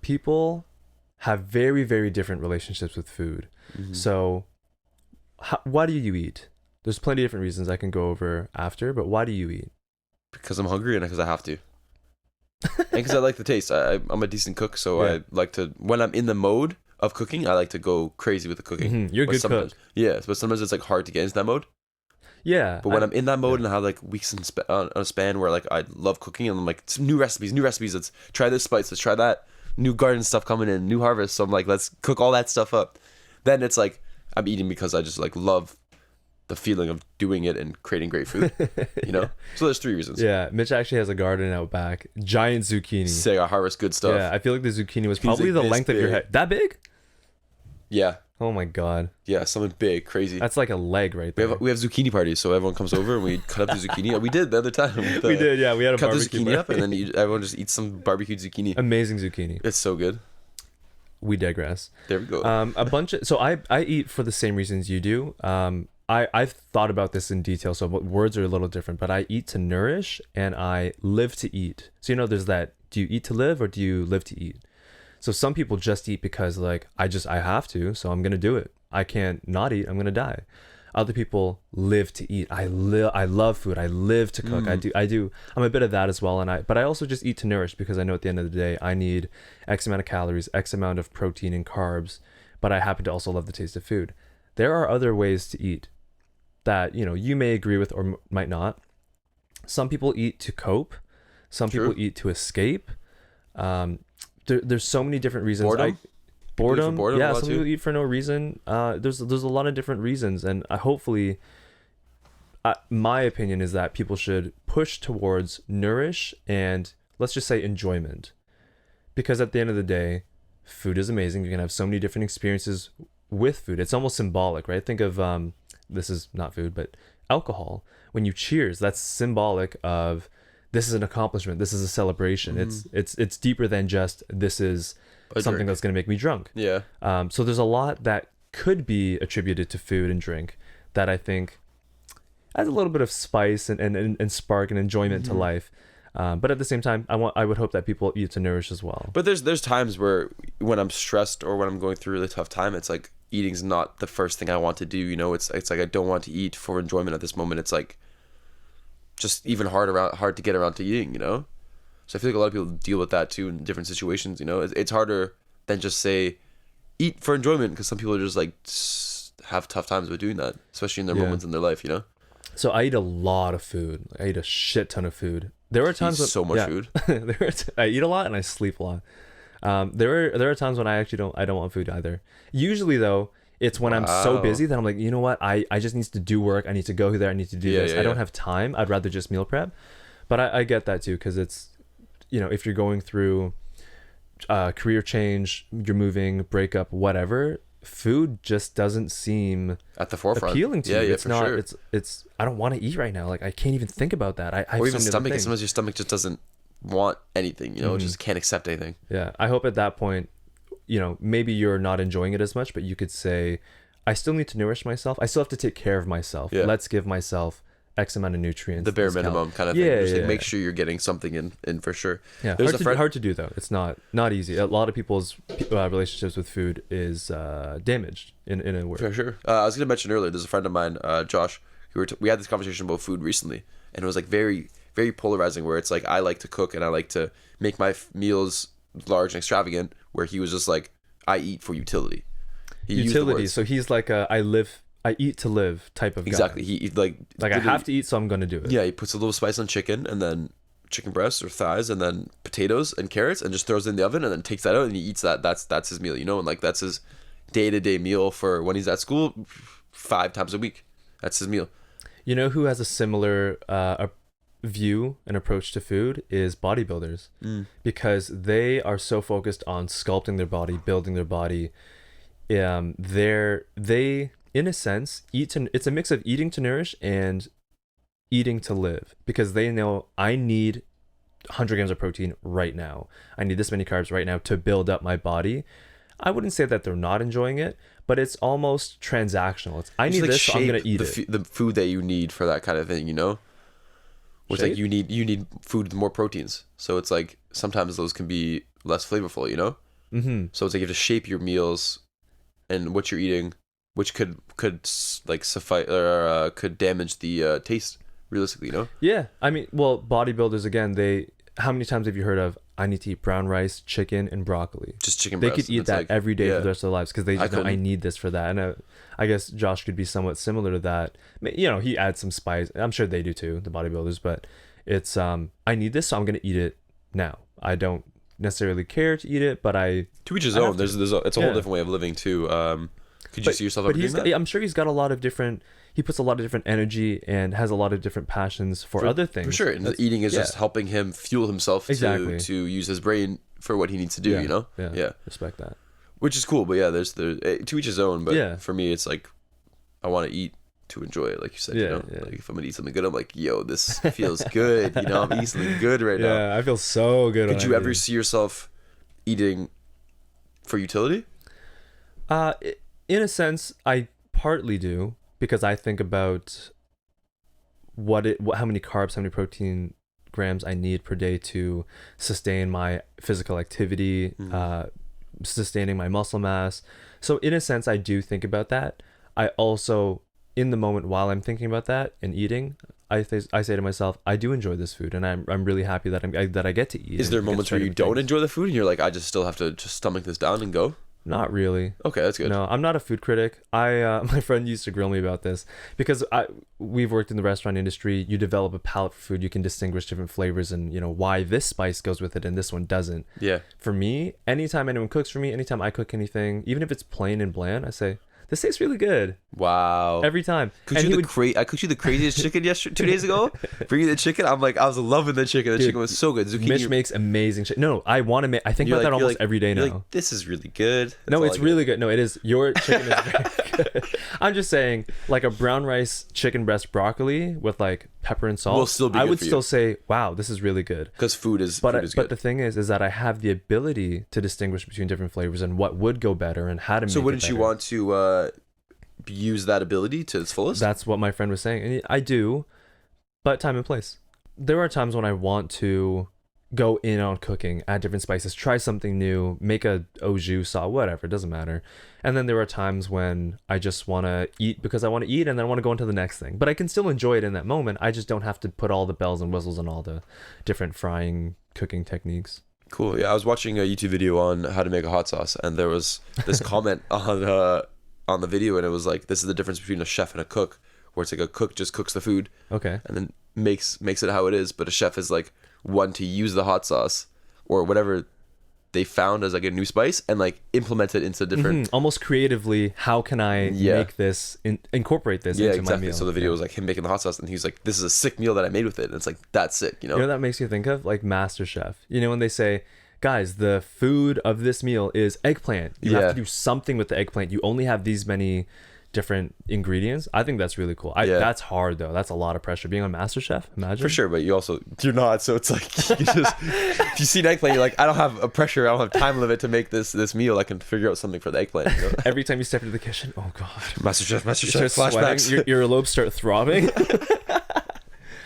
people have very, very different relationships with food. So why do you eat? There's plenty of different reasons I can go over after, but why do you eat? Because I'm hungry and because I have to. And because I like the taste. I'm a decent cook, so Yeah. I like to, when I'm in the mode of cooking, I like to go crazy with the cooking. You're a good cook. Yeah, but sometimes it's like hard to get into that mode. Yeah. But when I'm in that mode and I have like weeks on a span where like I love cooking and I'm like, new recipes, let's try this spice, let's try that, new garden stuff coming in, new harvest, so I'm like, let's cook all that stuff up. Then it's like I'm eating because I just like love the feeling of doing it and creating great food, you know. So there's 3 reasons. Yeah, Mitch actually has a garden out back, giant zucchini. Say I harvest good stuff. Yeah, I feel like the zucchini was probably like the length of your head. That big? Yeah. Oh my god. Yeah, something big, crazy. That's like a leg right there. We have zucchini parties, so everyone comes over and we cut up the zucchini. We did the other time. We did, yeah. We had a cut the barbecue zucchini party. up, and then everyone just eats some barbecued zucchini. Amazing zucchini. It's so good. We digress. There we go. A bunch of, so I eat for the same reasons you do. I've thought about this in detail, so words are a little different, but I eat to nourish and I live to eat. So, you know, there's that, do you eat to live or do you live to eat? So some people just eat because like, I have to, so I'm going to do it. I can't not eat, I'm going to die. Other people live to eat. I love food. I live to cook. I do. I'm a bit of that as well. But I also just eat to nourish because I know at the end of the day, I need X amount of calories, X amount of protein and carbs, but I happen to also love the taste of food. There are other ways to eat that, you know, you may agree with or might not. Some people eat to cope. Some True. people eat to escape. There's so many different reasons. Boredom? Boredom. Yeah, some too. people eat for no reason. There's a lot of different reasons, and hopefully, my opinion is that people should push towards nourish and let's just say enjoyment, because at the end of the day, food is amazing. You can have so many different experiences with food. It's almost symbolic, right? Think of this is not food, but alcohol. When you cheers, that's symbolic of this is an accomplishment. This is a celebration. It's deeper than just this is something that's going to make me drunk. Yeah. So there's a lot that could be attributed to food and drink that I think adds a little bit of spice and spark and enjoyment to life. But at the same time, I would hope that people eat to nourish as well. But there's times where when I'm stressed or when I'm going through a really tough time, it's like eating's not the first thing I want to do. You know, it's like I don't want to eat for enjoyment at this moment. It's like just even hard to get around to eating. You know. So I feel like a lot of people deal with that too in different situations. You know, it's harder than just say eat for enjoyment, because some people are just like have tough times with doing that, especially in their moments in their life. You know. So I eat a lot of food. I eat a shit ton of food. There are times when, so much food. I eat a lot and I sleep a lot. There are times when I don't want food either. Usually though, it's when I'm so busy that I'm like, you know what? I just need to do work. I need to go there. I need to do this. I don't have time. I'd rather just meal prep. But I get that too, because it's, you know, if you're going through career change, you're moving, breakup, whatever, food just doesn't seem at the forefront appealing to you. Yeah, it's for not. sure. It's. I don't want to eat right now. Like I can't even think about that. I or even stomach. Sometimes your stomach just doesn't want anything. You know, it just can't accept anything. Yeah, I hope at that point, you know, maybe you're not enjoying it as much, but you could say, I still need to nourish myself. I still have to take care of myself. Yeah. Let's give myself X amount of nutrients. The bare minimum kind of thing. Yeah, Just like yeah. make sure you're getting something in for sure. Yeah, There's hard to do though. It's not easy. A lot of people's relationships with food is damaged in a word. For sure. I was gonna mention earlier. There's a friend of mine, Josh. We had this conversation about food recently, and it was like very, very polarizing. Where it's like I like to cook and I like to make my meals large and extravagant. Where he was just like, I eat for utility. Utility. So he's like I eat to live type of guy. Exactly. He like I have to eat, so I'm gonna do it. Yeah, he puts a little spice on chicken and then chicken breasts or thighs and then potatoes and carrots and just throws it in the oven and then takes that out and he eats that. That's his meal, you know, and like that's his day-to-day meal for when he's at school 5 times a week. That's his meal. You know who has a similar view and approach to food is bodybuilders, because they are so focused on sculpting their body, building their body. They in a sense it's a mix of eating to nourish and eating to live, because they know I need 100 grams of protein right now. I need this many carbs right now to build up my body. I wouldn't say that they're not enjoying it, but it's almost transactional. I need this, so I'm gonna eat it. The food that you need for that kind of thing, you know. Which like you need food with more proteins. So it's like sometimes those can be less flavorful, you know. Mm-hmm. So it's like you have to shape your meals and what you're eating, which could like suffice or could damage the taste realistically, you know? Yeah, I mean, well, bodybuilders again, how many times have you heard of I need to eat brown rice, chicken, and broccoli? Just chicken They breast. could eat that like, every day yeah. for the rest of their lives because they just know I couldn't. need this for that. And I guess Josh could be somewhat similar to that. You know, he adds some spice. I'm sure they do too, the bodybuilders. But it's I need this, so I'm gonna eat it now. I don't necessarily care to eat it, but to each his I own. have to. It's a whole Yeah. different way of living too. Could you see yourself But ever doing that? I'm sure he's got a lot of different. He puts a lot of different energy and has a lot of different passions for other things. For sure. And the eating is just helping him fuel himself Exactly. to use his brain for what he needs to do, you know? Yeah. Respect that. Which is cool. But yeah, there's to each his own. But Yeah. for me, it's like, I want to eat to enjoy it, like you said, you Yeah, know? yeah. Like if I'm going to eat something good, I'm like, yo, this feels good. You know, I'm eating something good right now. Yeah, I feel so good. Could you ever see yourself eating for utility? In a sense, I partly do because I think about how many carbs, how many protein grams I need per day to sustain my physical activity, sustaining my muscle mass. So in a sense, I do think about that. I also, in the moment while I'm thinking about that and eating, I say to myself, I do enjoy this food, and I'm really happy that I get to eat. Is there and moments get where you started with don't things. enjoy the food and you're like, I just still have to just stomach this down and go? Not really. Okay, that's good. No, I'm not a food critic. My friend used to grill me about this because we've worked in the restaurant industry. You develop a palate for food. You can distinguish different flavors and why this spice goes with it and this one doesn't. Yeah. For me, anytime anyone cooks for me, anytime I cook anything, even if it's plain and bland, I say, this tastes really good. Wow. Every time. I cooked you the craziest chicken 2 days ago. Bring you the chicken. I was loving the chicken. The chicken was so good. Zucchini. Mitch makes amazing chicken. No, I want to make. I think about that almost every day now. You're like, this is really good. No, it's really good. No, it is. Your chicken is very good. I'm just saying, like a brown rice chicken breast broccoli with like pepper and salt. Will still be I good would for you. still say, wow, this is really good. Because food is But good. the thing is that I have the ability to distinguish between different flavors and what would go better and how to make it So wouldn't you better. want to use that ability to its fullest? That's what my friend was saying. And I do, but time and place. There are times when I want to go in on cooking, add different spices, try something new, make a au jus sauce, whatever, it doesn't matter. And then there are times when I just want to eat because I want to eat and then I want to go into the next thing. But I can still enjoy it in that moment. I just don't have to put all the bells and whistles on all the different frying, cooking techniques. Cool. Yeah, I was watching a YouTube video on how to make a hot sauce, and there was this comment on the video, and it was like, this is the difference between a chef and a cook, where it's like a cook just cooks the food Okay. and then makes it how it is, but a chef is like one to use the hot sauce or whatever they found as like a new spice and like implement it into different Almost creatively, how can I make this, incorporate this into my meal? So the video was like him making the hot sauce, and he was like, this is a sick meal that I made with it, and it's like, that's sick, you know? You know what that makes you think of? Like MasterChef. You know when they say, guys, the food of this meal is eggplant. You have to do something with the eggplant. You only have these many different ingredients. I think that's really cool. That's hard though. That's a lot of pressure. Being on MasterChef, imagine. For sure, but you're not, so it's like, you just, if you see an eggplant, you're like, I don't have a pressure, I don't have time limit to make this meal. I can figure out something for the eggplant, you know? Every time you step into the kitchen, oh god. MasterChef You start sweating, flashbacks. your earlobes start throbbing.